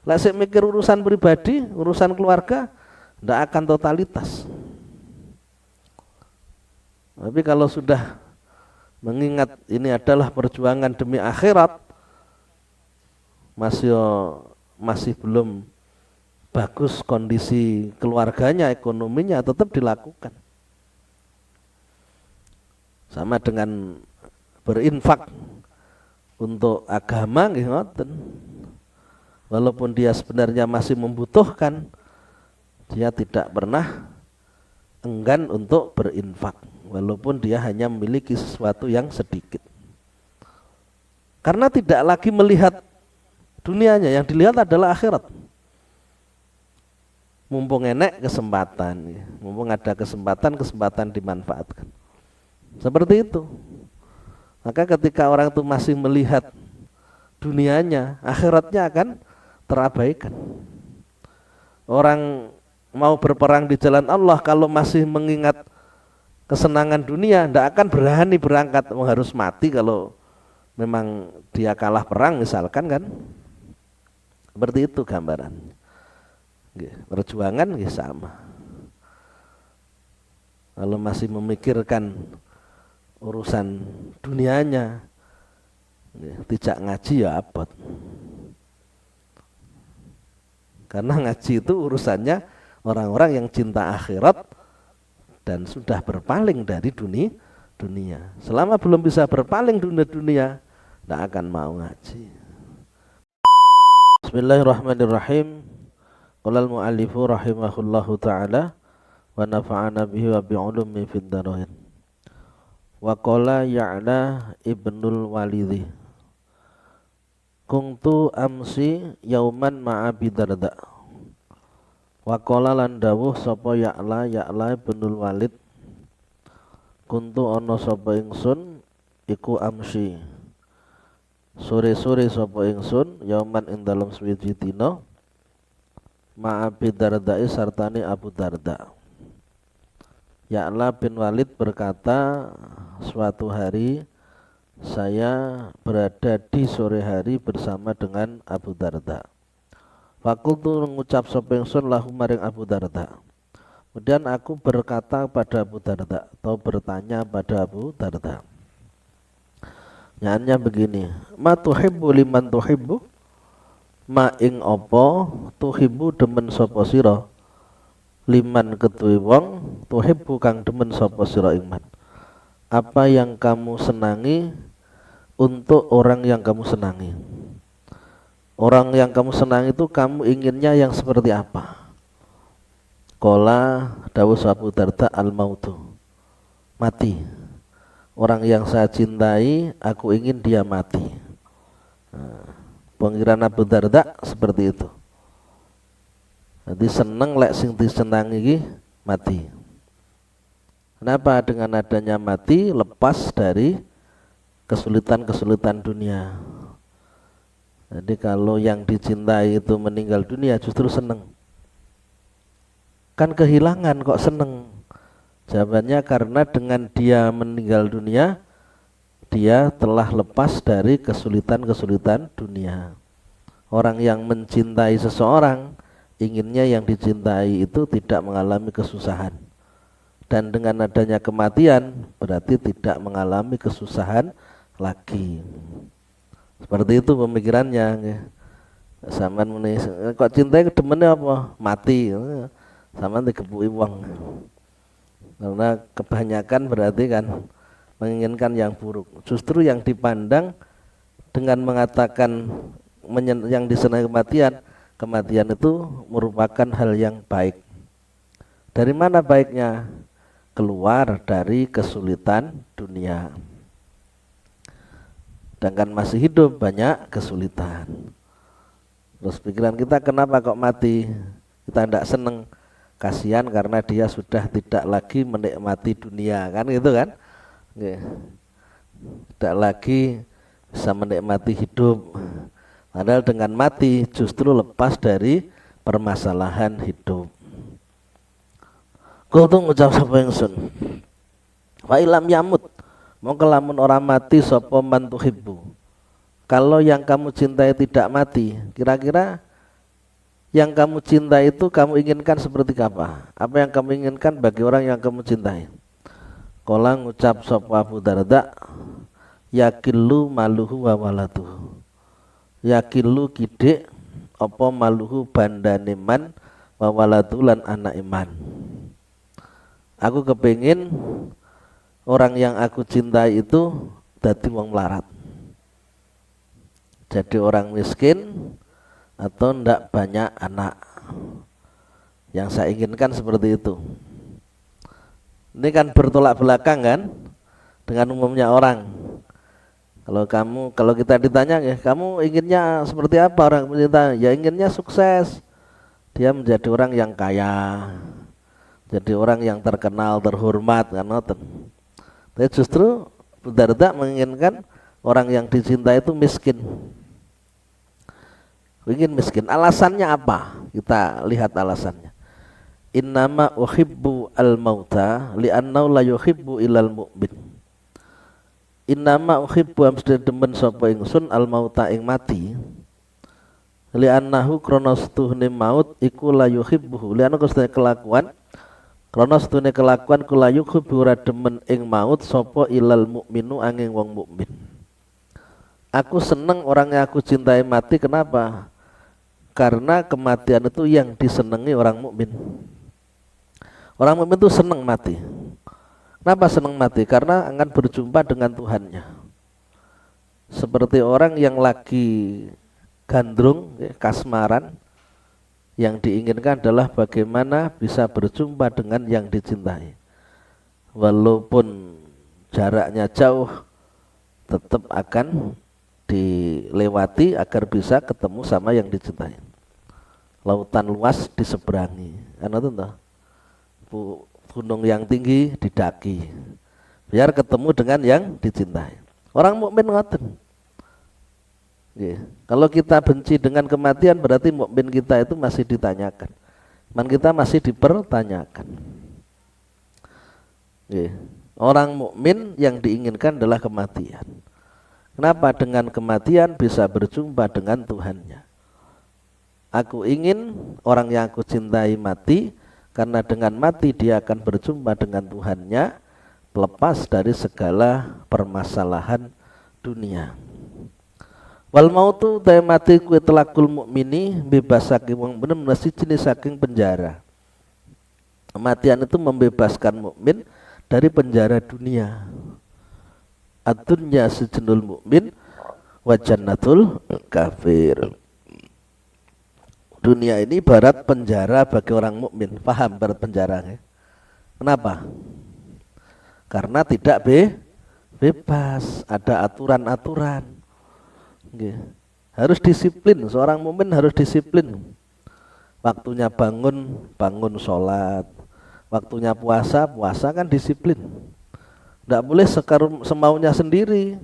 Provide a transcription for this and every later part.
Lah sik mikir urusan pribadi, urusan keluarga, ndak akan totalitas. Tapi kalau sudah mengingat ini adalah perjuangan demi akhirat, masih belum bagus kondisi keluarganya, ekonominya, tetap dilakukan. Sama dengan berinfak untuk agama nggih ngoten. Walaupun dia sebenarnya masih membutuhkan, dia tidak pernah enggan untuk berinfak walaupun dia hanya memiliki sesuatu yang sedikit. Karena tidak lagi melihat dunianya, yang dilihat adalah akhirat. Mumpung enek kesempatan, mumpung ada kesempatan dimanfaatkan. Seperti itu. Maka ketika orang itu masih melihat dunianya, akhiratnya akan terabaikan. Orang mau berperang di jalan Allah kalau masih mengingat kesenangan dunia, tidak akan berani berangkat, harus mati kalau memang dia kalah perang misalkan kan. Seperti itu gambaran. Perjuangan sama. Kalau masih memikirkan urusan dunianya, tidak ngaji ya abot. Karena ngaji itu urusannya orang-orang yang cinta akhirat dan sudah berpaling dari dunia. Selama belum bisa berpaling dunia, tidak akan mau ngaji. Bismillahirrahmanirrahim. Qala al-mu'allifu rahimahullahu ta'ala wa nafa'ana bihi wa bi'ulumi fid dharain. Wa qala Ya'la ibnul Walidhi. Kuntu amsi yauman ma'a Bidarda. Wa qala lan dawuh sapa Ya'la ibnul Walid. Kuntu ana sapa ingsun iku amsi. Sore-sore sapa ingsun yauman ing dalem suwiji dina ma'a Bidarda sartane Abu Darda. Ya'la bin Walid berkata, suatu hari saya berada di sore hari bersama dengan Abu Darda. Fakultu mengucap sapa ingsun lahu maring Abu Darda. Kemudian aku berkata pada Abu Darda atau bertanya pada Abu Darda. Nyanyinya begini, ma tuhibbu liman tuhibbu? Ma ing apa tuhibbu demen sapa sira? Liman ketuwi wong tuhibbu kang demen sapa sira iman. Apa yang kamu senangi untuk orang yang kamu senangi. Orang yang kamu senang itu kamu inginnya yang seperti apa? Qala dawuh Abu Darda al-mautu. Mati. Orang yang saya cintai, aku ingin dia mati. Pengiran Abu Darda seperti itu. Jadi seneng lek sing disenangi iki mati. Kenapa? Dengan adanya mati lepas dari kesulitan-kesulitan dunia. Jadi kalau yang dicintai itu meninggal dunia justru seneng. Kan kehilangan kok seneng? Jawabannya karena dengan dia meninggal dunia, dia telah lepas dari kesulitan-kesulitan dunia. Orang yang mencintai seseorang, inginnya yang dicintai itu tidak mengalami kesusahan. Dan dengan adanya kematian, berarti tidak mengalami kesusahan lagi. Seperti itu pemikirannya. Saman muni kok cinta demennya apa? Mati. Saman digebuki wong. Karena kebanyakan berarti kan menginginkan yang buruk. Justru yang dipandang dengan mengatakan yang disenangi kematian itu merupakan hal yang baik. Dari mana baiknya? Keluar dari kesulitan dunia. Sedangkan masih hidup banyak kesulitan. Terus pikiran kita kenapa kok mati? Kita tidak seneng, kasihan karena dia sudah tidak lagi menikmati dunia, kan gitu kan? Tidak lagi bisa menikmati hidup. Padahal dengan mati justru lepas dari permasalahan hidup. Kultu ngucap sapa ingsun. Wa ilam yamut. Mongko lamun orang mati sapa man tuhibbu. Kalau yang kamu cintai tidak mati, kira-kira Yang kamu cintai itu kamu inginkan seperti apa? Apa yang kamu inginkan bagi orang yang kamu cintai? Kala ngucap sapa Abu Darda, yakilu maluhu wa walatuhu. Yakilu kidik apa maluhu bandane man wa walatu lan anak iman. Aku kepingin orang yang aku cintai itu dadi wong melarat. Jadi orang miskin atau ndak banyak anak. Yang saya inginkan seperti itu. Ini kan bertolak belakang kan dengan umumnya orang. Kalau kita ditanya ya, kamu inginnya seperti apa orang mencinta? Ya inginnya sukses. Dia menjadi orang yang kaya. Jadi orang yang terkenal, terhormat kan ngoten. Tapi justru Abu Darda menginginkan orang yang dicintai itu miskin. Ingin miskin. Alasannya apa? Kita lihat alasannya. Innama uhibbu al-mauta li'annahu la yuhibbu ilal mu'min. Innama uhibbu amsde demen sapa ingsun al-mauta ing mati. Li'annahu krana setuhne maut iku la yuhibbu. Li'annahu krana kelakuan krana setuhne kelakuan kula yuhibbu ora demen ing maut sapa ilal mu'minu angin wong mukmin. Aku seneng orang yang aku cintai mati. Kenapa? Karena kematian itu yang disenangi orang mukmin. Orang mukmin itu senang mati. Kenapa senang mati? Karena akan berjumpa dengan Tuhannya. Seperti orang yang lagi gandrung, kasmaran, yang diinginkan adalah bagaimana bisa berjumpa dengan yang dicintai. Walaupun jaraknya jauh, tetap akan dilewati agar bisa ketemu sama yang dicintai. Lautan luas diseberangi, karena itu entah. Gunung yang tinggi didaki, biar ketemu dengan yang dicintai. Orang mukmin ngoten. Kalau kita benci dengan kematian, berarti mukmin kita itu masih ditanyakan, iman kita masih dipertanyakan. Orang mukmin yang diinginkan adalah kematian. Kenapa? Dengan kematian bisa berjumpa dengan Tuhannya. Aku ingin orang yang aku cintai mati, karena dengan mati dia akan berjumpa dengan Tuhannya, lepas dari segala permasalahan dunia. Wal mautu ta mati kuwi telakul mukmini bebas saking wong bener jenis saking penjara. Kematian itu membebaskan mukmin dari penjara dunia. Ad-dunya sijnul mukmin wa jannatul kafir. Dunia ini ibarat penjara bagi orang mukmin. Paham ibarat penjara ya? Kenapa? Karena tidak bebas, ada aturan-aturan. Harus disiplin, seorang mukmin harus disiplin. Waktunya bangun sholat. Waktunya puasa kan disiplin. Tidak boleh semaunya sendiri.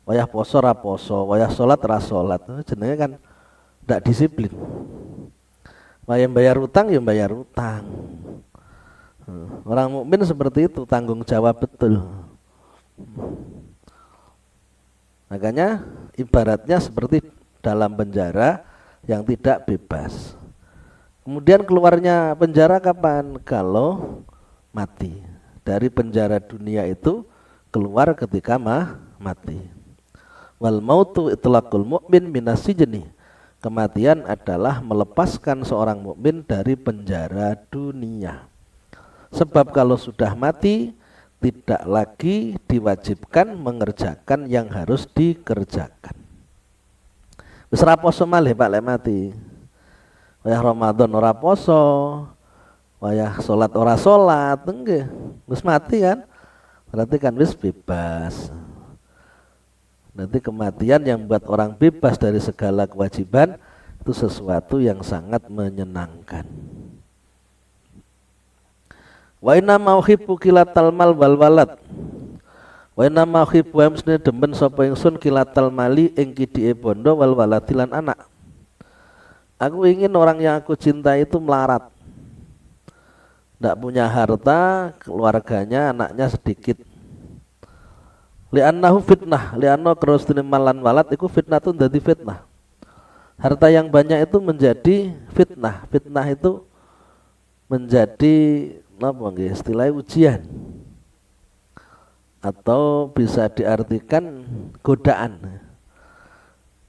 Wayah poso ra poso, wayah sholat ra sholat. Jenenge kan tidak disiplin. Wayah bayar utang ya bayar utang. Orang mukmin seperti itu, tanggung jawab betul. Makanya ibaratnya seperti dalam penjara yang tidak bebas. Kemudian keluarnya penjara kapan? Kalau mati. Dari penjara dunia itu keluar ketika mati. Wal mautu itlaqul mu'min minasijni. Kematian adalah melepaskan seorang mukmin dari penjara dunia. Sebab kalau sudah mati tidak lagi diwajibkan mengerjakan yang harus dikerjakan. Wis ra poso malih Pak lek mati. Wayah Ramadan ora poso, wayah salat ora salat, nggih. Wis mati kan? Berarti kan wis bebas. Nanti kematian yang membuat orang bebas dari segala kewajiban itu sesuatu yang sangat menyenangkan. Wa inna mauhibbu kilatal mal wal walad. Wa inna mauhibbu amsne demen sapa ingsun kilatal mali ing kidike bondo wal waladi lan anak. Aku ingin orang yang aku cintai itu melarat. Tidak punya harta, keluarganya, anaknya sedikit. Li'annahu fitnah, li'annahu kerustini malan walad iku fitnah tuh jadi fitnah. Harta yang banyak itu menjadi fitnah. Fitnah itu menjadi apa nggih istilahnya ujian, atau bisa diartikan godaan.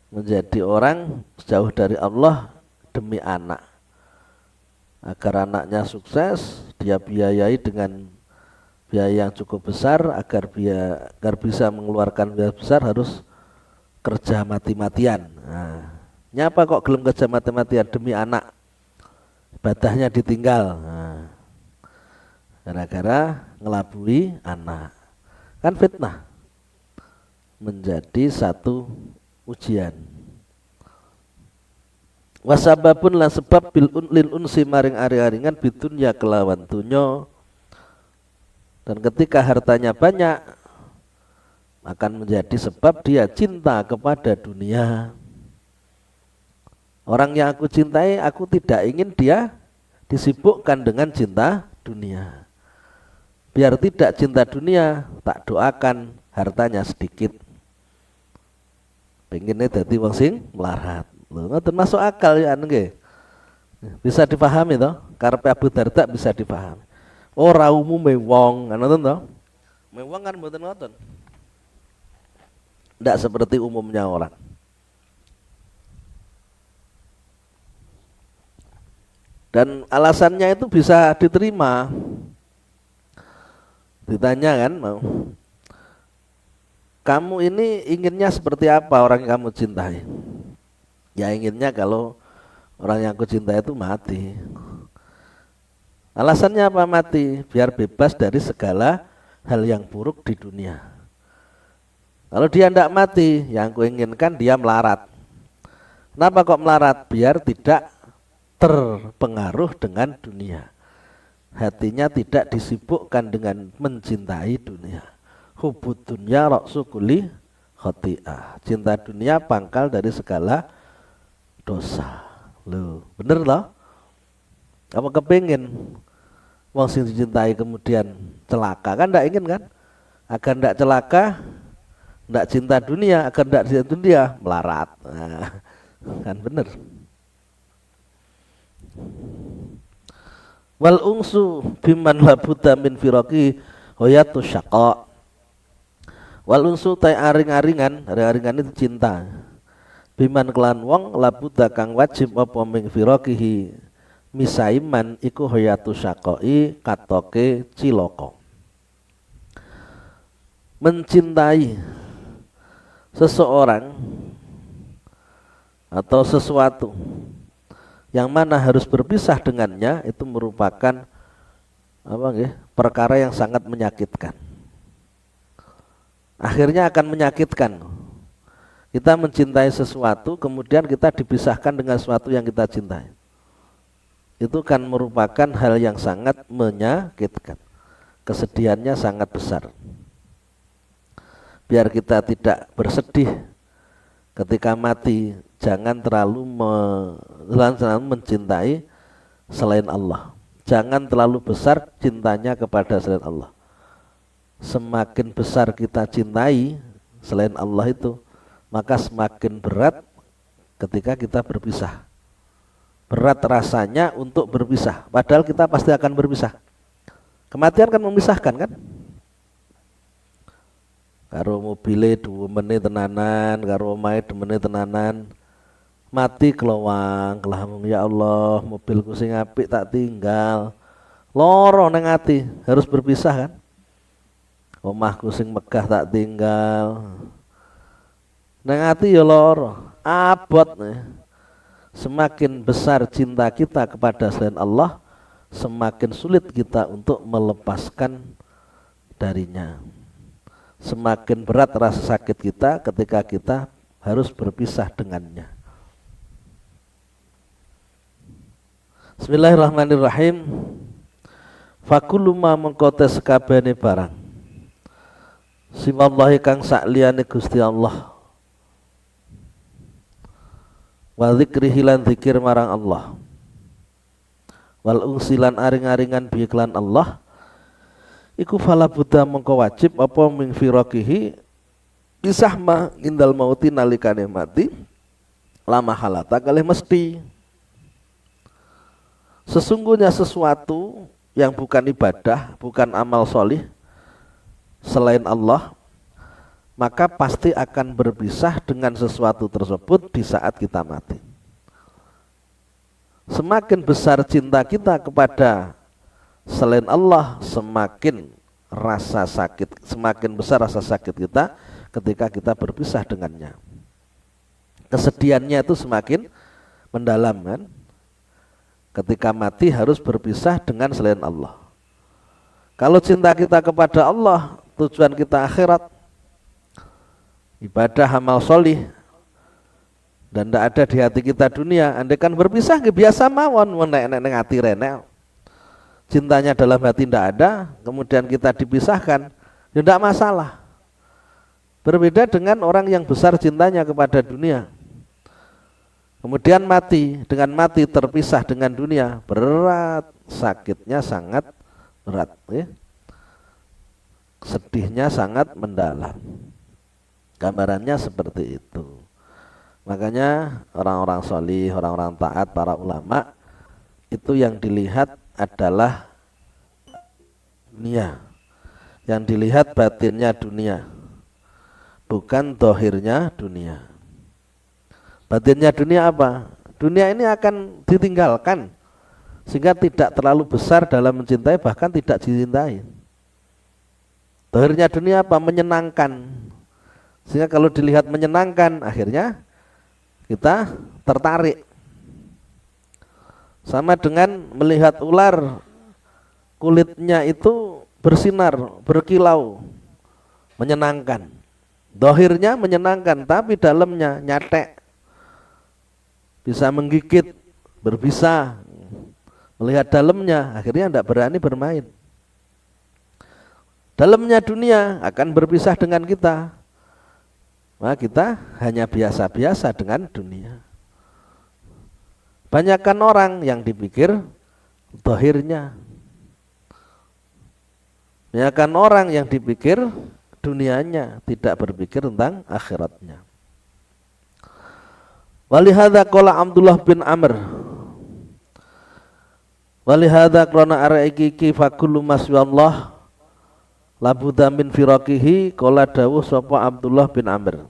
Menjadi orang jauh dari Allah demi anak. Agar anaknya sukses, dia biayai dengan biaya yang cukup besar. Agar bisa mengeluarkan biaya besar harus kerja mati-matian. Nah, nyapa kok gelem kerja mati-matian demi anak, ibadahnya ditinggal. Nah, gara-gara ngelabui anak, kan fitnah, menjadi satu ujian. Wasababun lan sebab lil unsi maring ari-aringan bidunya kelawan dunyo. Dan ketika hartanya banyak akan menjadi sebab dia cinta kepada dunia. Orang yang aku cintai, aku tidak ingin dia disibukkan dengan cinta dunia. Biar tidak cinta dunia, tak doakan hartanya sedikit. Pengennya dadi wong sing melarat. Lho, ngoten masuk akal ya nggih. Bisa dipahami toh? Karepe Abu Darda bisa dipahami. Ora umume wong, ngoten toh? Wong kan mboten ngoten. Tidak seperti umumnya orang. Dan alasannya itu bisa diterima. Ditanya kan, mau kamu ini inginnya seperti apa orang yang kamu cintai? Ya inginnya kalau orang yang aku cintai itu mati. Alasannya apa mati? Biar bebas dari segala hal yang buruk di dunia. Kalau dia tidak mati, yang aku inginkan dia melarat. Kenapa kok melarat? Biar tidak terpengaruh dengan dunia. Hatinya tidak disibukkan dengan mencintai dunia. Hubbud dunya ra'su kulli khati'ah. Cinta dunia pangkal dari segala dosa. Loh, bener loh? Apa kepingin wong sing dicintai kemudian celaka? Kan tidak ingin kan? Agar tidak celaka, tidak cinta dunia, agar tidak cinta dunia, melarat. Nah, kan bener. Wal ungsu biman labuda min firaqi hoyatu syaqa. Wal ungsu tai aring-aringan, aring-aringan itu cinta. Biman kelan wong labuda kang wajib apa min firaqihi misaiman iku hoyatu syaqai katoke cilaka. Mencintai seseorang atau sesuatu yang mana harus berpisah dengannya itu merupakan perkara yang sangat menyakitkan. Akhirnya akan menyakitkan. Kita mencintai sesuatu kemudian kita dipisahkan dengan sesuatu yang kita cintai. Itu kan merupakan hal yang sangat menyakitkan. Kesedihannya sangat besar. Biar kita tidak bersedih ketika mati, jangan terlalu mencintai selain Allah. Jangan terlalu besar cintanya kepada selain Allah. Semakin besar kita cintai selain Allah itu, maka semakin berat ketika kita berpisah. Berat rasanya untuk berpisah, padahal kita pasti akan berpisah. Kematian kan memisahkan kan? Karo mobile 2 menit tenanan, karo omahe 2 menit tenanan. Mati kelowang, kelamung ya Allah, mobilku sing apik tak tinggal. Loro nang ati, harus berpisah kan? Omahku sing megah tak tinggal. Nang ati ya loro, abot nih. Semakin besar cinta kita kepada selain Allah, semakin sulit kita untuk melepaskan darinya. Semakin berat rasa sakit kita ketika kita harus berpisah dengannya. Bismillahirrahmanirrahim. Fakullu ma mengkote sekabehane barang siwallahi kang sakliyane Gusti Allah wa dzikrihi lan dzikir marang Allah wal ungsilan aring-aringan bi iklan Allah iku fala buddha mengko wajib apa min firaqihi pisah ma indal mauti nalikane mati La mahalata kalih mesti. Sesungguhnya sesuatu yang bukan ibadah, bukan amal solih selain Allah, maka pasti akan berpisah dengan sesuatu tersebut di saat kita mati. Semakin besar cinta kita kepada selain Allah, semakin besar rasa sakit kita ketika kita berpisah dengannya. Kesedihannya itu semakin mendalam kan? Ketika mati harus berpisah dengan selain Allah. Kalau cinta kita kepada Allah, tujuan kita akhirat, ibadah amal solih, dan tidak ada di hati kita dunia, andai kan berpisah biasa mawon menek hati renel. Cintanya dalam hati tidak ada, kemudian kita dipisahkan, ya tidak masalah. Berbeda dengan orang yang besar cintanya kepada dunia, kemudian mati, dengan mati terpisah dengan dunia, berat, sakitnya sangat berat, ya. Sedihnya sangat mendalam. Gambarannya seperti itu. Makanya orang-orang sholih, orang-orang taat, para ulama, itu yang dilihat adalah dunia, yang dilihat batinnya dunia, bukan dohirnya dunia. Batinnya dunia apa? Dunia ini akan ditinggalkan, sehingga tidak terlalu besar dalam mencintai, bahkan tidak dicintai. Dohirnya dunia apa? Menyenangkan, sehingga kalau dilihat menyenangkan, akhirnya kita tertarik. Sama dengan melihat ular, kulitnya itu bersinar, berkilau, menyenangkan. Dohirnya menyenangkan, tapi dalamnya nyatek, bisa menggigit, berbisa. Melihat dalamnya, akhirnya tidak berani bermain. Dalamnya dunia akan berpisah dengan kita, maka kita hanya biasa-biasa dengan dunia. Banyakkan orang yang dipikir dohirnya, banyakkan orang yang dipikir dunianya, tidak berpikir tentang akhiratnya. Walihada qala Abdullah bin Amr, walihada krana arek iki fa kullu maswallah labudda min firaqihi, qala dawuh sapa Abdullah bin Amr,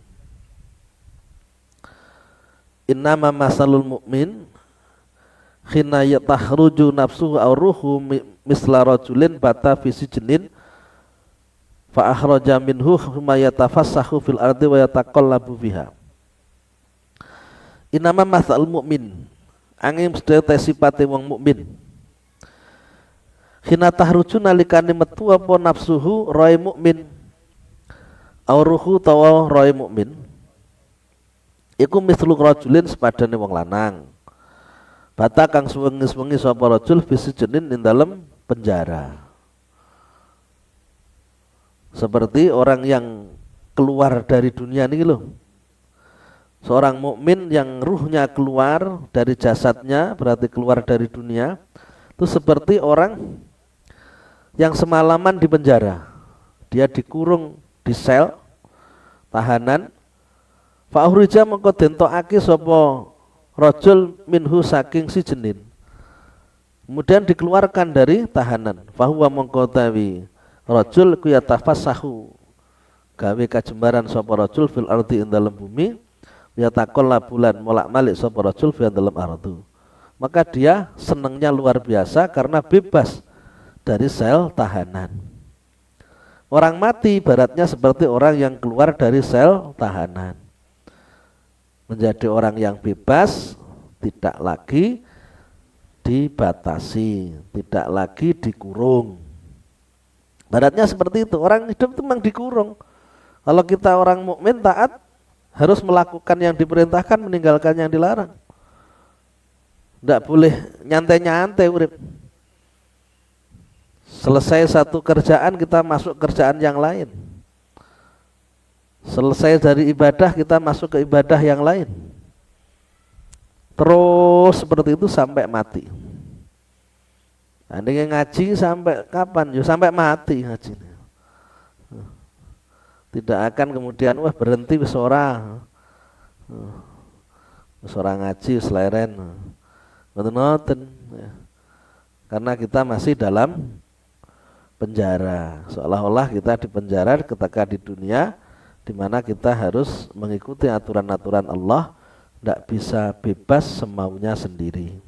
innama masalul mu'min khina yatahruju nafsuhu aw ruhu misla rajulin bata fi sijnin fa akhraja minhu ma yatafassahu fil ardi wa yataqallabu fiha. Innama masalul mu'min, angin sedaya sifate wong mukmin, khina tahruju nalikane metu apa nafsuhu roe mukmin aw ruhu tawa roe mukmin, iku mislu rajulin sepadane wong lanang bata kang suwengi-suwengi sapa rajul bisi jenin ing dalem penjara. Seperti orang yang keluar dari dunia ini loh. Seorang mukmin yang ruhnya keluar dari jasadnya, berarti keluar dari dunia, itu seperti orang yang semalaman di penjara. Dia dikurung di sel tahanan, fa ukhrija mengko dentokake sapa rajul minhu saking si jenin, kemudian dikeluarkan dari tahanan. Fahuwa mengko tawi rajul ku yatafassahu, gawe kajembaran sapa rajul fil ardi ing dalem bumi, yataqalla bulan molak-malik sapa rajul fi dalem ardu. Maka dia senangnya luar biasa karena bebas dari sel tahanan. Orang mati ibaratnya seperti orang yang keluar dari sel tahanan, menjadi orang yang bebas, tidak lagi dibatasi, tidak lagi dikurung. Baratnya seperti itu. Orang hidup itu memang dikurung. Kalau kita orang mukmin taat, harus melakukan yang diperintahkan, meninggalkan yang dilarang. Tidak boleh nyantai-nyantai urip. Selesai satu kerjaan, kita masuk kerjaan yang lain. Selesai dari ibadah, kita masuk ke ibadah yang lain. Terus seperti itu sampai mati. Andainya ngaji sampai kapan? Ya sampai mati ngaji. Tidak akan kemudian berhenti wis ora. Seorang ngaji seleren. Mboten ya. Karena kita masih dalam penjara. Seolah-olah kita di penjara ketika di dunia, di mana kita harus mengikuti aturan-aturan Allah, tidak bisa bebas semaunya sendiri.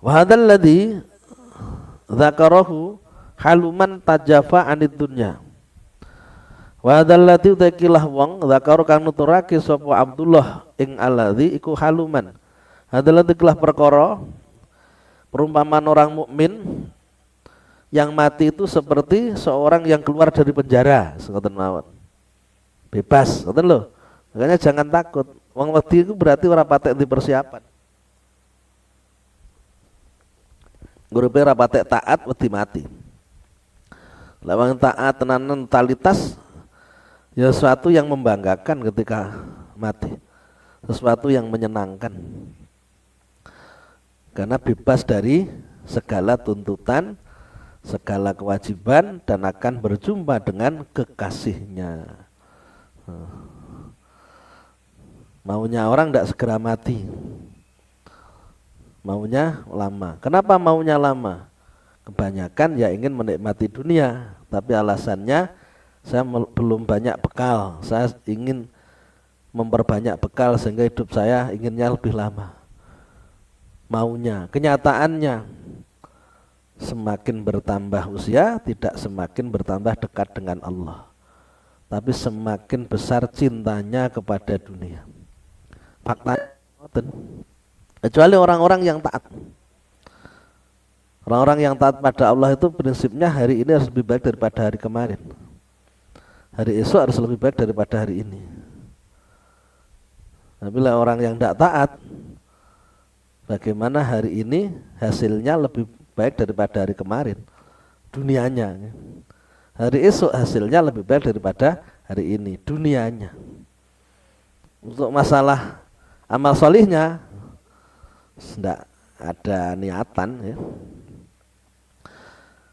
Wa hadzal ladzi dzakarahu haluman tajafa anid dunya. Wa hadzal ladzi takilah wong dzakar kang nuturake sapa Abdullah ing alladzi iku haluman. Hadzal ladzi kelah perkara perumpamaan orang mukmin yang mati itu seperti seorang yang keluar dari penjara, ngoten mawon. Bebas, ngoten lho. Makanya jangan takut. Wong wedi itu berarti ora patek di persiapan. Gurupe ora patek taat wedi mati. Lawang taat tenanan totalitas ya sesuatu yang membanggakan ketika mati. Sesuatu yang menyenangkan. Karena bebas dari segala tuntutan, segala kewajiban, dan akan berjumpa dengan kekasihnya. Maunya orang tidak segera mati, maunya lama. Kenapa maunya lama? Kebanyakan ya ingin menikmati dunia, tapi alasannya saya belum banyak bekal, saya ingin memperbanyak bekal sehingga hidup saya inginnya lebih lama. Maunya, kenyataannya semakin bertambah usia tidak semakin bertambah dekat dengan Allah, tapi semakin besar cintanya kepada dunia. Fakta, kecuali orang-orang yang taat. Orang-orang yang taat pada Allah itu prinsipnya hari ini harus lebih baik daripada hari kemarin. Hari esok harus lebih baik daripada hari ini. Tapi bila orang yang tidak taat, bagaimana hari ini hasilnya lebih baik daripada hari kemarin, dunianya. Hari esok hasilnya lebih baik daripada hari ini, dunianya. Untuk masalah amal solihnya tidak ada niatan ya.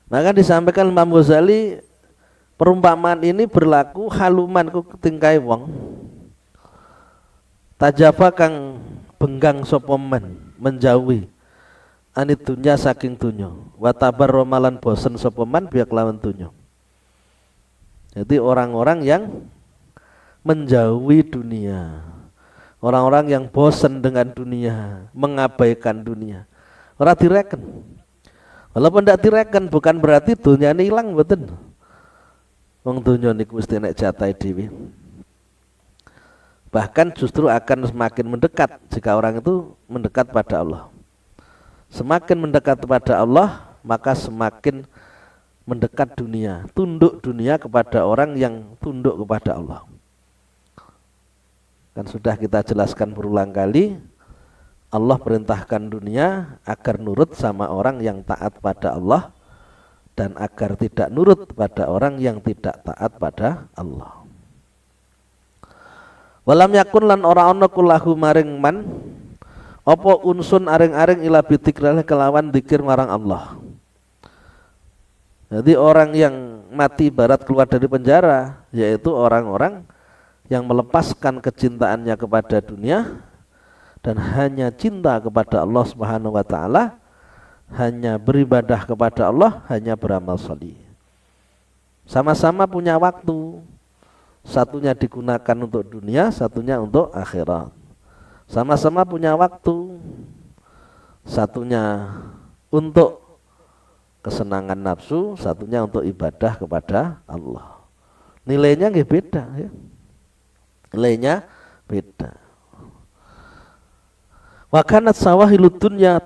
Maka disampaikan Imam Ghazali, perumpamaan ini berlaku haluman ku tingkai wong tajafa kang benggang sapa men menjauhi anit dunya saking dunya wa tabarra malan bosen sapa man biak lawan dunya. Jadi orang-orang yang menjauhi dunia, orang-orang yang bosan dengan dunia, mengabaikan dunia, ora direken. Walaupun tidak direken bukan berarti dunia ini hilang, mboten. Wong dunia niku mesti nek jatahe dhewe. Bahkan justru akan semakin mendekat jika orang itu mendekat pada Allah. Semakin mendekat kepada Allah, maka semakin mendekat dunia, tunduk dunia kepada orang yang tunduk kepada Allah. Kan sudah kita jelaskan berulang kali, Allah perintahkan dunia agar nurut sama orang yang taat pada Allah dan agar tidak nurut pada orang yang tidak taat pada Allah. Walam yakun lan ora ana kulahu maring man apa unsun aring-aring ila bidzikrillah kelawan zikir marang Allah. Jadi orang yang mati barat keluar dari penjara yaitu orang-orang yang melepaskan kecintaannya kepada dunia dan hanya cinta kepada Allah Subhanahu wa taala, hanya beribadah kepada Allah, hanya beramal shalih. Sama-sama punya waktu. Satunya digunakan untuk dunia, satunya untuk akhirat. Sama-sama punya waktu. Satunya untuk kesenangan nafsu, satunya untuk ibadah kepada Allah. Nilainya nggih beda ya. Nilainya beda. Wa kanat sawahilud dunya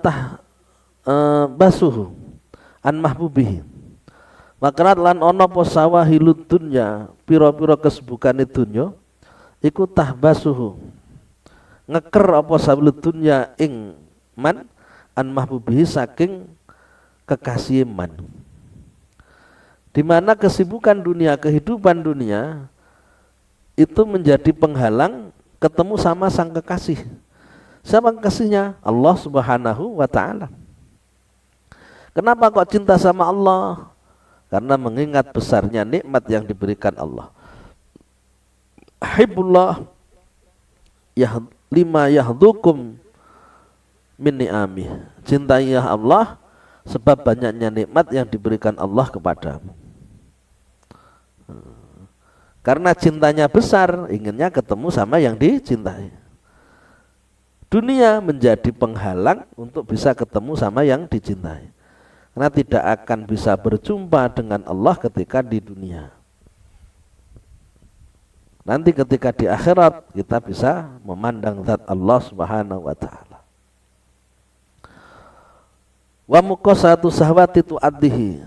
basuhu an mahbubihi. Maka lan ana apa sawahilud dunya, pira-pira kesebukane dunya iku tahbasuhu. Ngeker apa sawahilud dunya ing man an mahbubihi saking kekasih man. Di mana kesibukan dunia, kehidupan dunia itu menjadi penghalang ketemu sama sang kekasih. Siapa kekasihnya? Allah Subhanahu wa ta'ala. Kenapa kok cinta sama Allah? Karena mengingat besarnya nikmat yang diberikan Allah. Hibbullah lima yahdukum min ni'amih. Cintai ya Allah sebab banyaknya nikmat yang diberikan Allah kepadamu. Karena cintanya besar, inginnya ketemu sama yang dicintai. Dunia menjadi penghalang untuk bisa ketemu sama yang dicintai. Karena tidak akan bisa berjumpa dengan Allah ketika di dunia. Nanti ketika di akhirat kita bisa memandang zat Allah Subhanahu wa taala. Wa muqasatu sahwati tu'addihi.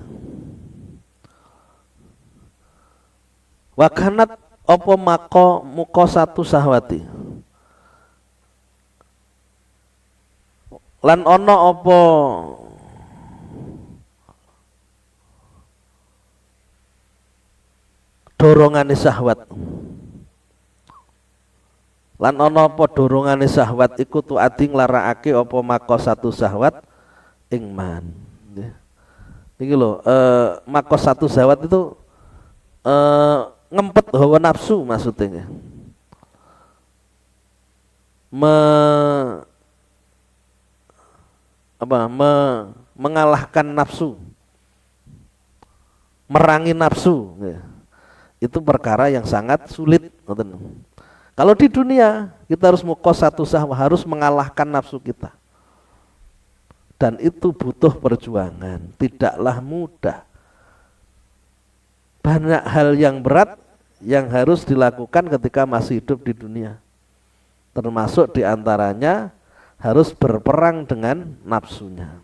Wa kanat apa muqasatu sahwati. Lan ono apa dorongane syahwat. Lan ana apa dorongane syahwat iku tuati nglarakake apa maqasatu syahwat ing man. Nggih. Iki lho, maqasatu syahwat itu ngempet hawa nafsu maksudnya. Mengalahkan nafsu, merangi nafsu. Itu perkara yang sangat sulit. Kalau di dunia kita harus muqasatu syahwat, harus mengalahkan nafsu kita, dan itu butuh perjuangan, tidaklah mudah. Banyak hal yang berat yang harus dilakukan ketika masih hidup di dunia, termasuk diantaranya harus berperang dengan nafsunya.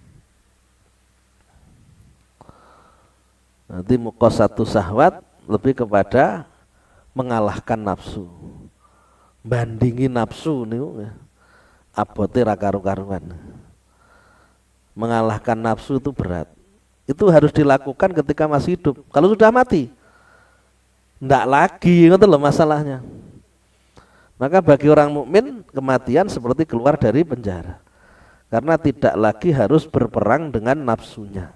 Nanti muqasatu syahwat lebih kepada mengalahkan nafsu, bandingi nafsu niku abote ra karu-karuan. Mengalahkan nafsu itu berat. Itu harus dilakukan ketika masih hidup. Kalau sudah mati, ndak lagi, ngoten lho masalahnya. Maka bagi orang mukmin kematian seperti keluar dari penjara, karena tidak lagi harus berperang dengan nafsunya,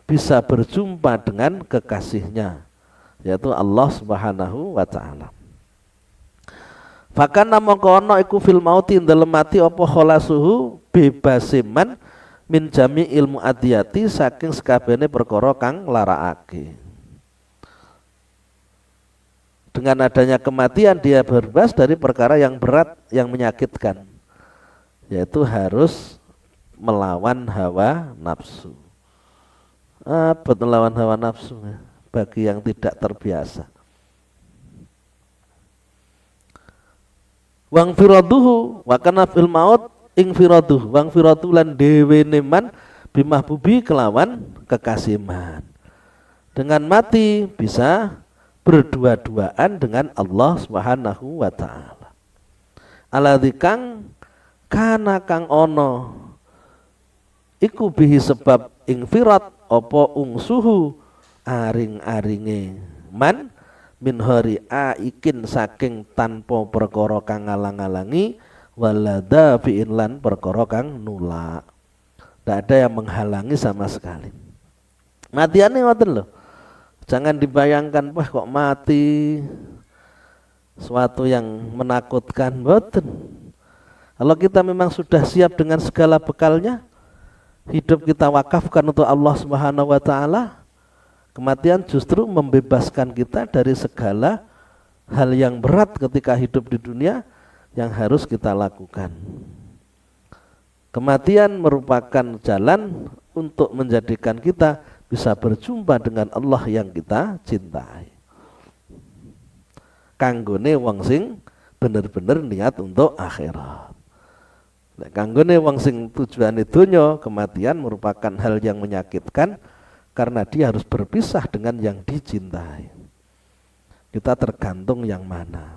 bisa berjumpa dengan kekasihnya, yaitu Allah Subhanahu wa taala. Fakana mongko ana iku fil mauti dalem mati apa kholasuhu bebaseman min jami ilmu adiyati saking sekabehane perkara kang larakake. Dengan adanya kematian dia bebas dari perkara yang berat yang menyakitkan, yaitu harus melawan hawa nafsu. Apa melawan hawa nafsu bagi yang tidak terbiasa? Wang firaduhu wa kana fil maut ing firaduh wang firadu lan dewene man bimahbubi kelawan kekasiman. Dengan mati bisa berdua-duaan dengan Allah Subhanahu wa taala. Alladzi kang kana kang ono iku bihi sebab ing firat apa ungsuhu aring-aringe man min hari aikin saking tanpa perkara kang ngalang-alangi walada fi'in lan perkara kang nulak. Tidak ada yang menghalangi sama sekali. Matiane ngoten lho. Jangan dibayangkan wah kok mati suatu yang menakutkan, mboten. Kalau kita memang sudah siap dengan segala bekalnya, hidup kita wakafkan untuk Allah Subhanahu wa taala, kematian justru membebaskan kita dari segala hal yang berat ketika hidup di dunia yang harus kita lakukan. Kematian merupakan jalan untuk menjadikan kita bisa berjumpa dengan Allah yang kita cintai. Kanggone wong sing bener-bener niat untuk akhirat. Kanggone wong sing tujuane donya, kematian merupakan hal yang menyakitkan karena dia harus berpisah dengan yang dicintai. Kita tergantung yang mana.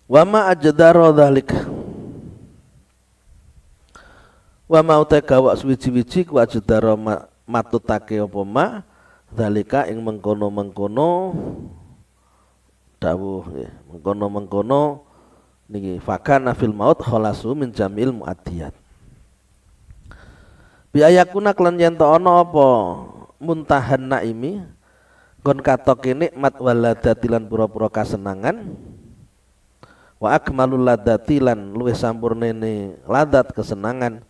Wa ma ajdara dzalik. Wa ma utagawa suwiji-wiji ku ajdara matutake apa ma dzalika ing mengkono-mengkono dawuh nggih mengkono-mengkono niki fakana fil maut khalasu min jamil muadiyat bi ayakuna klan yen to ana apa muntahan naimi nggon katoke nikmat waladati lan pura-pura kasenangan wa akmalul ladati lan luwih sampurnene ladat kesenangan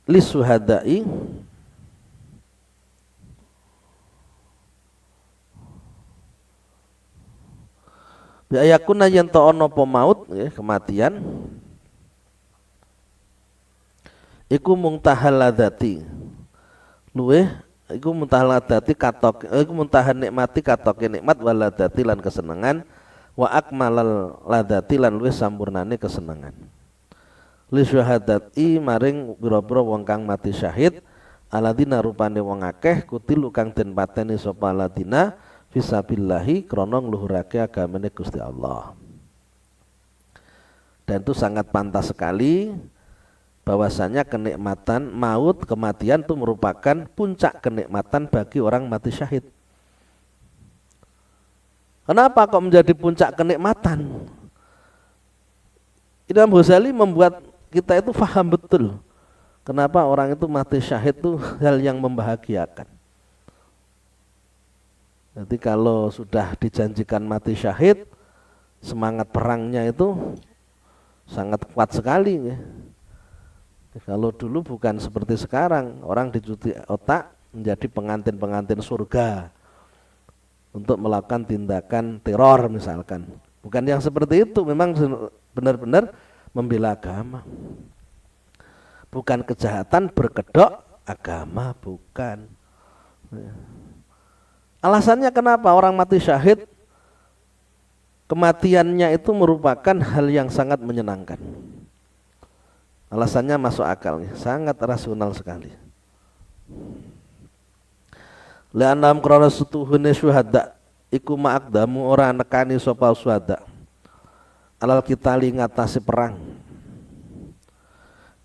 lisuhadai bi ayakuna yen to ana apa maut nggih kematian iku muntahal ladzati luweh iku muntahal ladzati katok iku muntahan nikmati katoke nikmat waladati lan kesenangan wa akmalal ladzati lan luweh sampurnane kesenangan li syahadati maring pira-pira wong kang mati syahid aladina rupane wong akeh kutilu kang den pateni sapa aladina fisabilillahi krana ngluhurake agamane Gusti Allah. Dan itu sangat pantas sekali bahwasanya kenikmatan maut kematian itu merupakan puncak kenikmatan bagi orang mati syahid. Kenapa kok menjadi puncak kenikmatan? Imam Ghazali membuat kita itu faham betul kenapa orang itu mati syahid itu hal yang membahagiakan. Jadi kalau sudah dijanjikan mati syahid, semangat perangnya itu sangat kuat sekali ya. Kalau dulu bukan seperti sekarang, orang dicuci otak menjadi pengantin-pengantin surga untuk melakukan tindakan teror misalkan. Bukan yang seperti itu, memang benar-benar membela agama. Bukan kejahatan berkedok agama, bukan. Alasannya kenapa orang mati syahid kematiannya itu merupakan hal yang sangat menyenangkan. Alasannya masuk akal, sangat rasional sekali. Li'annam krana setuhune syuhada iku ma'aqdamu ora nekani sapa syuhada alal kitali ngatasi perang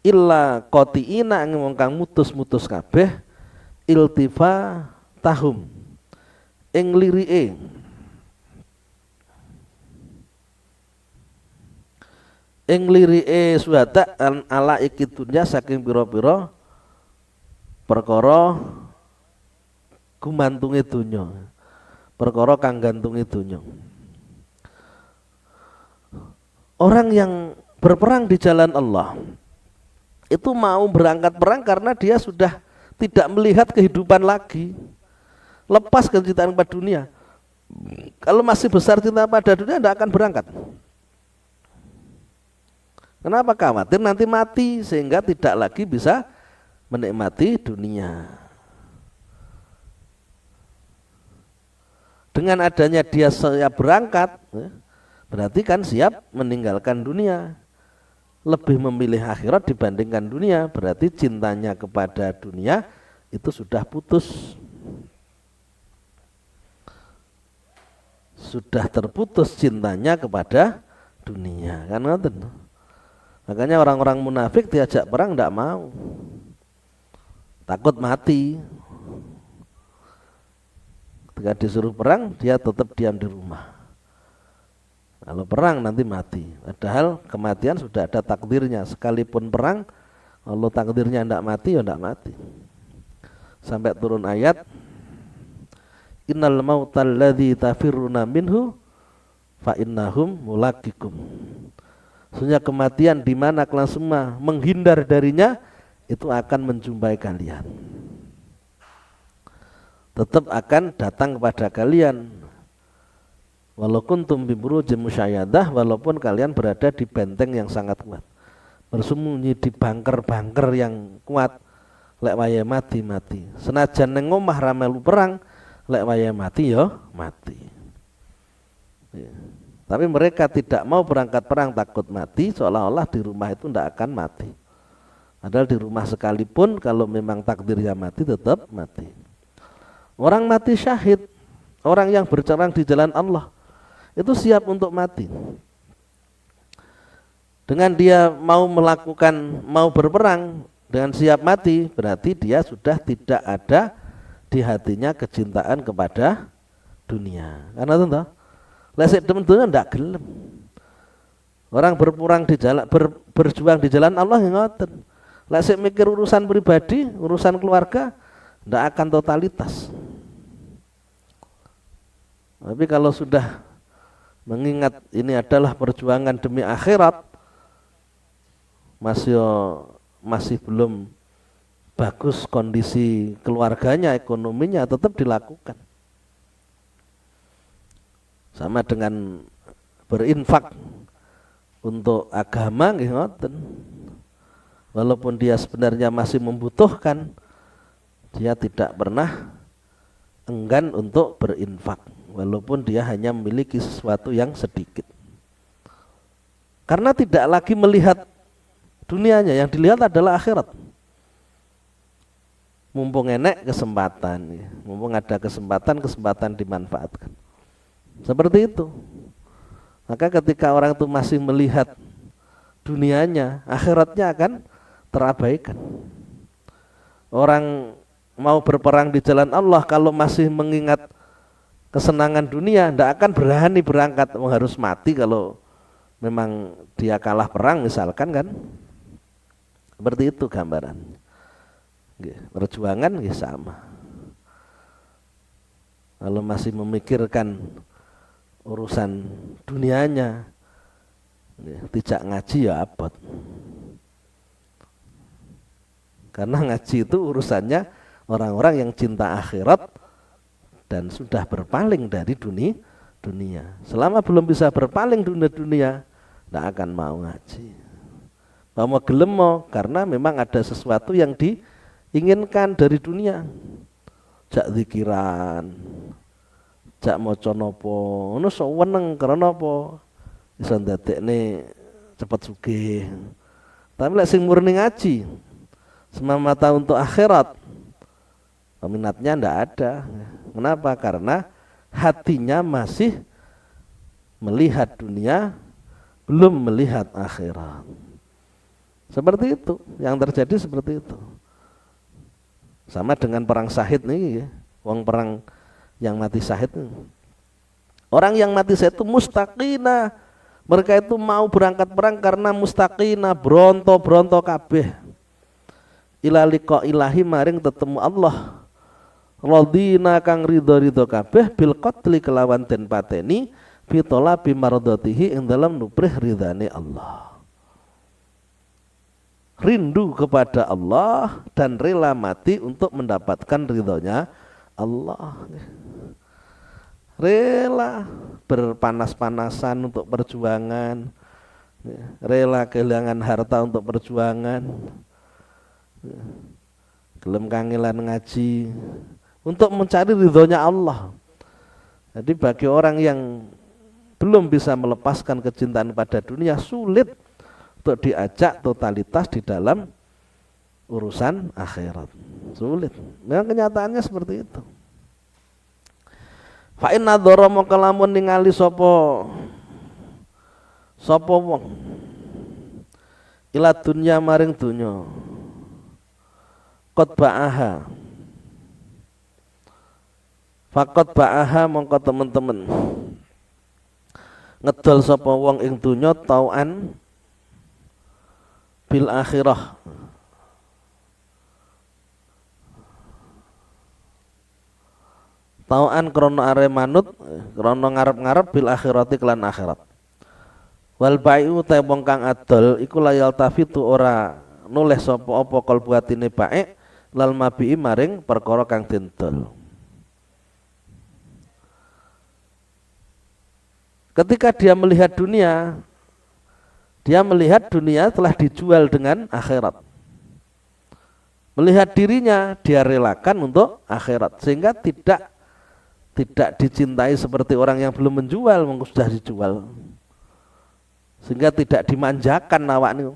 illa qatiina wong kang mutus-mutus kabeh iltifa tahum ing lirike suhada ala iki dunya saking pira-pira perkara gumantunge donya, perkara kang gantunge donya. Orang yang berperang di jalan Allah itu mau berangkat perang karena dia sudah tidak melihat kehidupan lagi, lepas kecintaan pada dunia. Kalau masih besar cinta pada dunia tidak akan berangkat. Kenapa? Khawatir nanti mati sehingga tidak lagi bisa menikmati dunia. Dengan adanya dia siap berangkat, berarti kan siap meninggalkan dunia. Lebih memilih akhirat dibandingkan dunia, berarti cintanya kepada dunia itu sudah putus. Sudah terputus cintanya kepada dunia. Kan ngoten. Makanya orang-orang munafik diajak perang tidak mau, takut mati. Ketika disuruh perang dia tetap diam di rumah. Kalau perang nanti mati. Padahal kematian sudah ada takdirnya. Sekalipun perang, kalau takdirnya tidak mati ya tidak mati. Sampai turun ayat, innal mautal ladzi tafirruna minhu fa innahum mulaqikum. Sesungguhnya kematian di mana kalian semua menghindar darinya itu akan menjumpai kalian. Tetap akan datang kepada kalian. Walaupun tumbi burujin musyayadah, walaupun kalian berada di benteng yang sangat kuat, bersembunyi di bunker-bunker yang kuat, lek waya mati. Senajan neng omah ra melu perang, lek waya mati yo mati. Ya. Tapi mereka tidak mau berangkat perang takut mati, seolah-olah di rumah itu tidak akan mati. Padahal di rumah sekalipun kalau memang takdirnya mati tetap mati. Orang mati syahid, orang yang berperang di jalan Allah itu siap untuk mati. Dengan dia mau berperang dengan siap mati, berarti dia sudah tidak ada di hatinya kecintaan kepada dunia. Karena tentu Lesik demen dunia ndak gelem. Orang berjuang di jalan Allah yang ngoten. Lesik mikir urusan pribadi, urusan keluarga, ndak akan totalitas. Tapi kalau sudah mengingat ini adalah perjuangan demi akhirat, masih belum bagus kondisi keluarganya, ekonominya, tetap dilakukan. Sama dengan berinfak untuk agama nggih ngoten. Walaupun dia sebenarnya masih membutuhkan, dia tidak pernah enggan untuk berinfak walaupun dia hanya memiliki sesuatu yang sedikit. Karena tidak lagi melihat dunianya, yang dilihat adalah akhirat. Mumpung enek kesempatan, mumpung ada kesempatan dimanfaatkan. Seperti itu. Maka ketika orang itu masih melihat dunianya, akhiratnya akan terabaikan. Orang mau berperang di jalan Allah kalau masih mengingat kesenangan dunia, tidak akan berani berangkat, harus mati kalau memang dia kalah perang misalkan kan. Seperti itu gambaran. Perjuangan sama. Kalau masih memikirkan urusan dunianya, tidak ngaji ya abot. Karena ngaji itu urusannya orang-orang yang cinta akhirat dan sudah berpaling dari dunia. Selama belum bisa berpaling dunia, tidak akan mau ngaji. Mau gelem mau, karena memang ada sesuatu yang diinginkan dari dunia. Jak zikiran, jak maca napa, ngono seneng karena apa? Iso ndadekne cepet sugih. Tapi lek sing murni ngaji, semata untuk akhirat, peminatnya ndak ada. Kenapa? Karena hatinya masih melihat dunia, belum melihat akhirat. Seperti itu, yang terjadi seperti itu. Sama dengan perang syahid nih, ya. Wong perang yang mati syahid. Orang yang mati syahid itu mustaqina. Mereka itu mau berangkat perang karena mustaqina, bronto kabeh. Ila liqa ilahi maring tetemu Allah. Radina kang ridho kabeh bil qatli kelawan den pateni fi talabi mardatihi ing dalam nuprih ridhane Allah. Rindu kepada Allah dan rela mati untuk mendapatkan ridhonya Allah. Rela berpanas-panasan untuk perjuangan, rela kehilangan harta untuk perjuangan, gelem kangelan ngaji untuk mencari ridhonya Allah. Jadi bagi orang yang belum bisa melepaskan kecintaan pada dunia, sulit untuk diajak totalitas di dalam urusan akhirat. Sulit. Memang kenyataannya seperti itu. Fa inna dzara mongko lamun ningali sapa wong ila dunya maring dunya qad ba'aha faqad ba'aha mongko temen-temen ngedol sapa wong ing dunya tauan bil akhirah tauan krana are manut krana ngarep-ngarep bil akhirati kelan akhirat wal bai'u ta wong kang adol iku layal tafitu ora noleh sapa apa kalbu atine baik lal mabi'i maring perkara kang didol. Ketika dia melihat dunia, dia melihat dunia telah dijual dengan akhirat. Melihat dirinya, dia relakan untuk akhirat, sehingga tidak dicintai seperti orang yang belum menjual, sudah dijual. Sehingga tidak dimanjakan awaknya.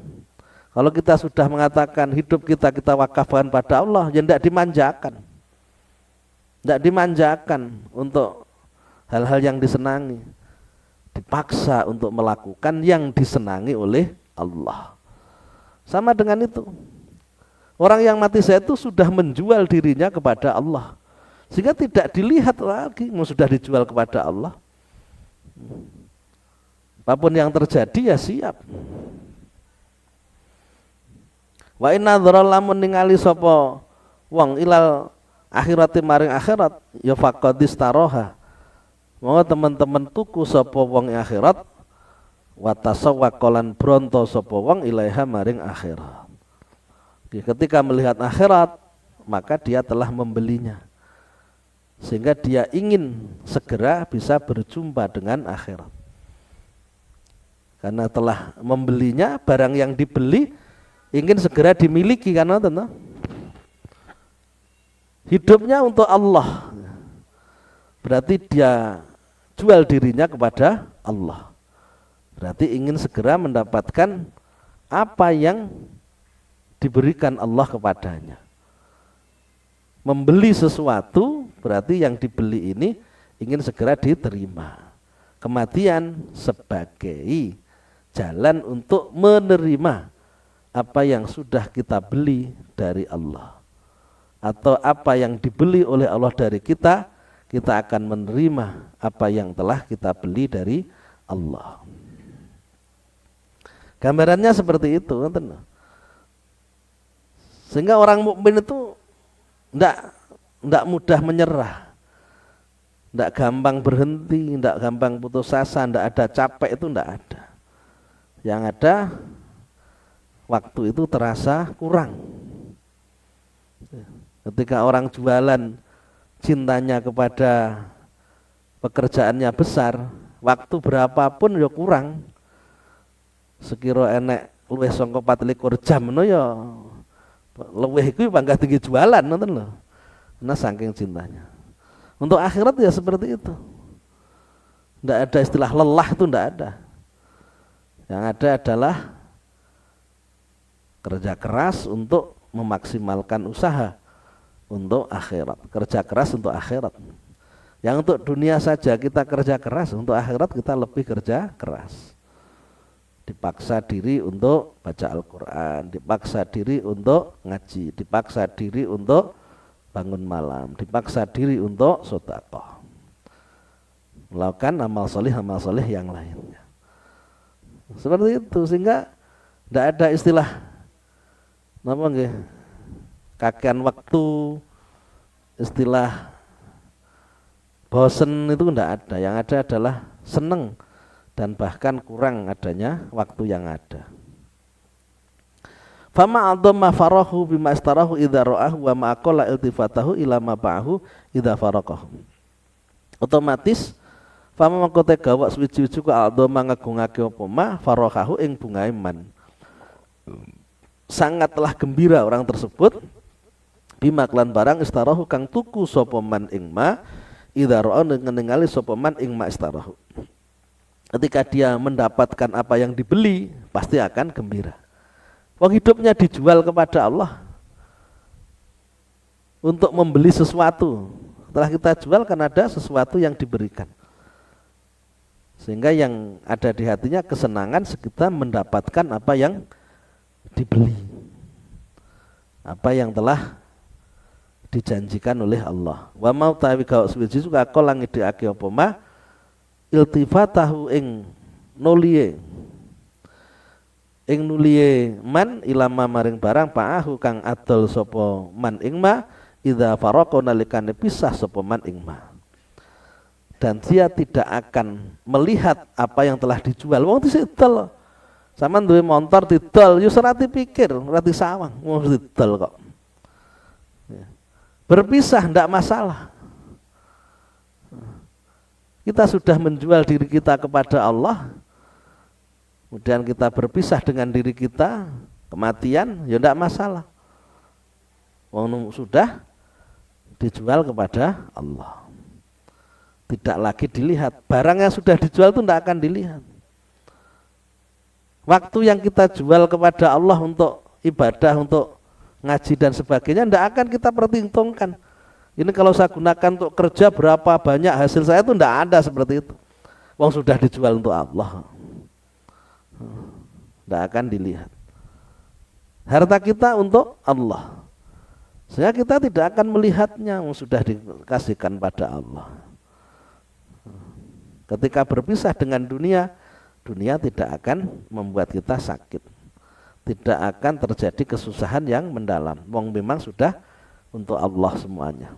Kalau kita sudah mengatakan hidup kita wakafkan pada Allah, ya tidak dimanjakan. Tidak dimanjakan untuk hal-hal yang disenangi. Dipaksa untuk melakukan yang disenangi oleh Allah. Sama dengan itu. Orang yang mati syahid itu sudah menjual dirinya kepada Allah. Sehingga tidak dilihat lagi, sudah dijual kepada Allah. Apapun yang terjadi ya siap. Wa inna dzara lamun ningali sapa wong ilal akhirati maring akhirat ya faqadis taroha. Mau teman-teman tuku sapa wong akhirat wa tasawwaqalan bronto sapa wong ilaiha maring akhirat. Ketika melihat akhirat maka dia telah membelinya. Sehingga dia ingin segera bisa berjumpa dengan akhirat. Karena telah membelinya, barang yang dibeli ingin segera dimiliki karena tentu hidupnya untuk Allah. Berarti dia jual dirinya kepada Allah. Berarti ingin segera mendapatkan apa yang diberikan Allah kepadanya. Membeli sesuatu berarti yang dibeli ini ingin segera diterima. Kematian sebagai jalan untuk menerima apa yang sudah kita beli dari Allah. Atau apa yang dibeli oleh Allah dari kita, kita akan menerima apa yang telah kita beli dari Allah. Gambarannya seperti itu. Sehingga orang mukmin itu tidak mudah menyerah, tidak gampang berhenti, tidak gampang putus asa, tidak ada capek, itu tidak ada. Yang ada waktu itu terasa kurang. Ketika orang jualan cintanya kepada pekerjaannya besar, waktu berapapun ya kurang. Sekira enek luwih saka 24 jam no ya luwih iku bangga tinggi jualan nonton lho. Nah saking cintanya. Untuk akhirat ya seperti itu. Tidak ada istilah lelah, itu tidak ada. Yang ada adalah kerja keras untuk memaksimalkan usaha untuk akhirat. Kerja keras untuk akhirat. Yang untuk dunia saja kita kerja keras, untuk akhirat kita lebih kerja keras. Dipaksa diri untuk baca Al-Quran, dipaksa diri untuk ngaji, dipaksa diri untuk bangun malam, dipaksa diri untuk sedekah, melakukan amal soleh yang lainnya. Seperti itu, sehingga tidak ada istilah apa nggih, kakean waktu, istilah bosen itu tidak ada. Yang ada adalah seneng dan bahkan kurang adanya waktu yang ada. Fama adhamma farahu bima istarahu idza ra'ahu wa ma aqalla iltifatahu ila ma ba'ahu idza faraqahu. Otomatis fama mangkote gawak suwi-suwi ku adhamma ngagungake apa ma farahu ing bungae man. Sangatlah gembira orang tersebut bima klan barang istarahu kang tuku sapa man ing ma idza ra'a ningali sapa man ing ma istarahu. Ketika dia mendapatkan apa yang dibeli, pasti akan gembira. Wong hidupnya dijual kepada Allah untuk membeli sesuatu. Setelah kita jual kan ada sesuatu yang diberikan. Sehingga yang ada di hatinya kesenangan kita mendapatkan apa yang dibeli. Apa yang telah dijanjikan oleh Allah. Wa mau tawi gawa suwiji suka kala ngidekake apa ma iltifatahu ing nuliye man ilama maring barang pa'ahu kang adol sapa man ing ma idza faraqa nalikane pisah sapa man ing ma. Dan dia tidak akan melihat apa yang telah dijual. Wong didol. Sampeyan duwe motor didol yo ora dipikir, ora disawang, wong didol kok. Berpisah ndak masalah. Kita sudah menjual diri kita kepada Allah, kemudian kita berpisah dengan diri kita, kematian, ya tidak masalah. Wong sudah dijual kepada Allah, tidak lagi dilihat. Barang yang sudah dijual itu tidak akan dilihat. Waktu yang kita jual kepada Allah untuk ibadah, untuk ngaji dan sebagainya, tidak akan kita perhitungkan. Ini kalau saya gunakan untuk kerja berapa banyak hasil saya, itu tidak ada seperti itu. Wong sudah dijual untuk Allah, tidak akan dilihat. Harta kita untuk Allah, sehingga kita tidak akan melihatnya, sudah dikasihkan pada Allah. Ketika berpisah dengan dunia, dunia tidak akan membuat kita sakit, tidak akan terjadi kesusahan yang mendalam. Wong memang sudah untuk Allah semuanya.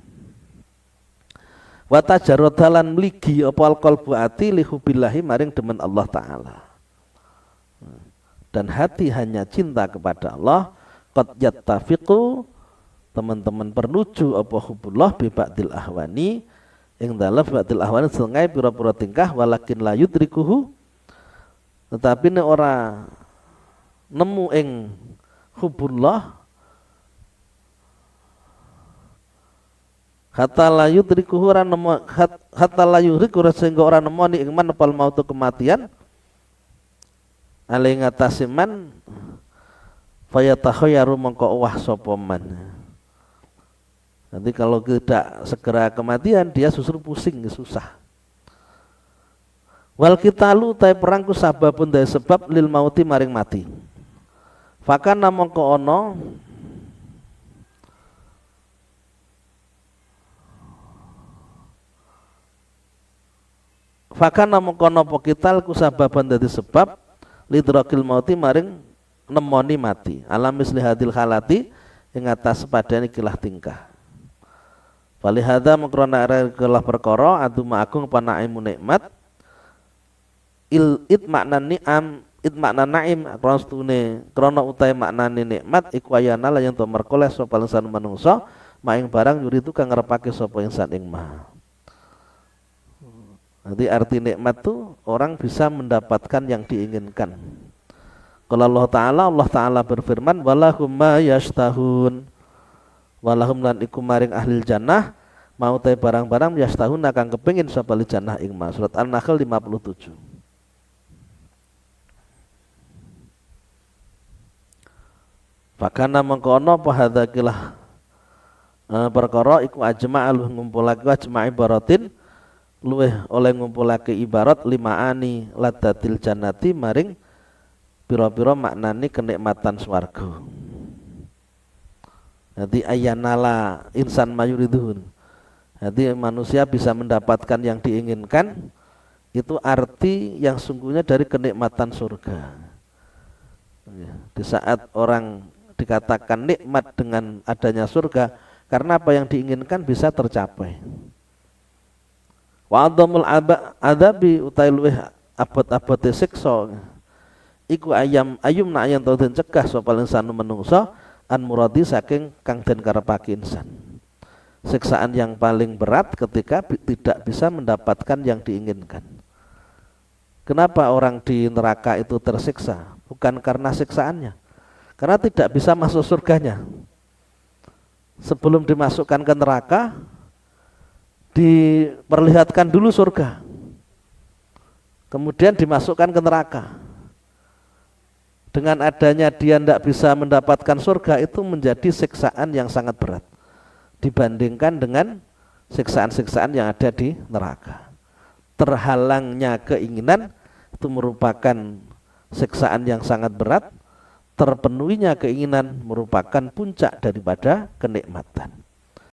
Wa tajarrodalan mligi opal qalbu ati lihubillahi maring demen Allah Ta'ala. Dan hati hanya cinta kepada Allah. Qad yattafiqu, teman-teman pernuju apa hubullah bi ba'dil ahwani, ing dalem ba'dil ahwani setengah pira-pira tingkah, walakin la yudrikuhu, tetapi nek ora nemu ing hubullah hatta la yudrikuhu ora nemu, hatta la yudriku sehingga ora nemoni ing man pal mautu kematian ale ngatasi man fayatakhayyaru mongko wah sapa man. Nanti kalau tidak segera kematian dia justru pusing, susah. Wal qitalu ta perang ku sababun dari sebab lil mauti maring mati. Fakana mongko ono fakana mongko napa qital ku sababan dari sebab lidrakil mauti maring nemoni mati. Alam misli hadil halati ing atas padane kilah tingkah. Falihada mengkrona kelah perkara aduma agung panaimu nikmat makna ni'am makna naim krana utai maknane nikmat iku ayana la yen to merkoleh sapa insan manungsa maing barang yuri itu kang ngarepake sapa insan ing ma. Nanti arti nikmat tuh orang bisa mendapatkan yang diinginkan. Kalau Allah Ta'ala berfirman walahum ma yashtahun, walahum lan iku maring ahli jannah mau te barang-barang yashtahun akan kepingin sapa li jannah ing ma. Surat An-Nahl 57. Fakana mengkono pahadakilah perkara iku ajma'aluh ngumpulake ajma'i baratin luweh oleh ngumpulake ibarat limaani ladatil jannati maring pira-pira maknane kenikmatan swarga. Jadi ayanala insan mayuridun. Jadi manusia bisa mendapatkan yang diinginkan, itu arti yang sungguhnya dari kenikmatan surga. Di saat orang dikatakan nikmat dengan adanya surga, karena apa yang diinginkan bisa tercapai. Wa adamul adabi utai luweh abot-abote siksa iku ayam yen to den cegah sapa insan menungsa an muradi saking kang den karepake insan. Siksaan yang paling berat ketika tidak bisa mendapatkan yang diinginkan. Kenapa orang di neraka itu tersiksa? Bukan karena siksaannya, karena tidak bisa masuk surganya. Sebelum dimasukkan ke neraka diperlihatkan dulu surga, kemudian dimasukkan ke neraka. Dengan adanya dia tidak bisa mendapatkan surga, itu menjadi siksaan yang sangat berat dibandingkan dengan siksaan-siksaan yang ada di neraka. Terhalangnya keinginan itu merupakan siksaan yang sangat berat, terpenuhinya keinginan merupakan puncak daripada kenikmatan.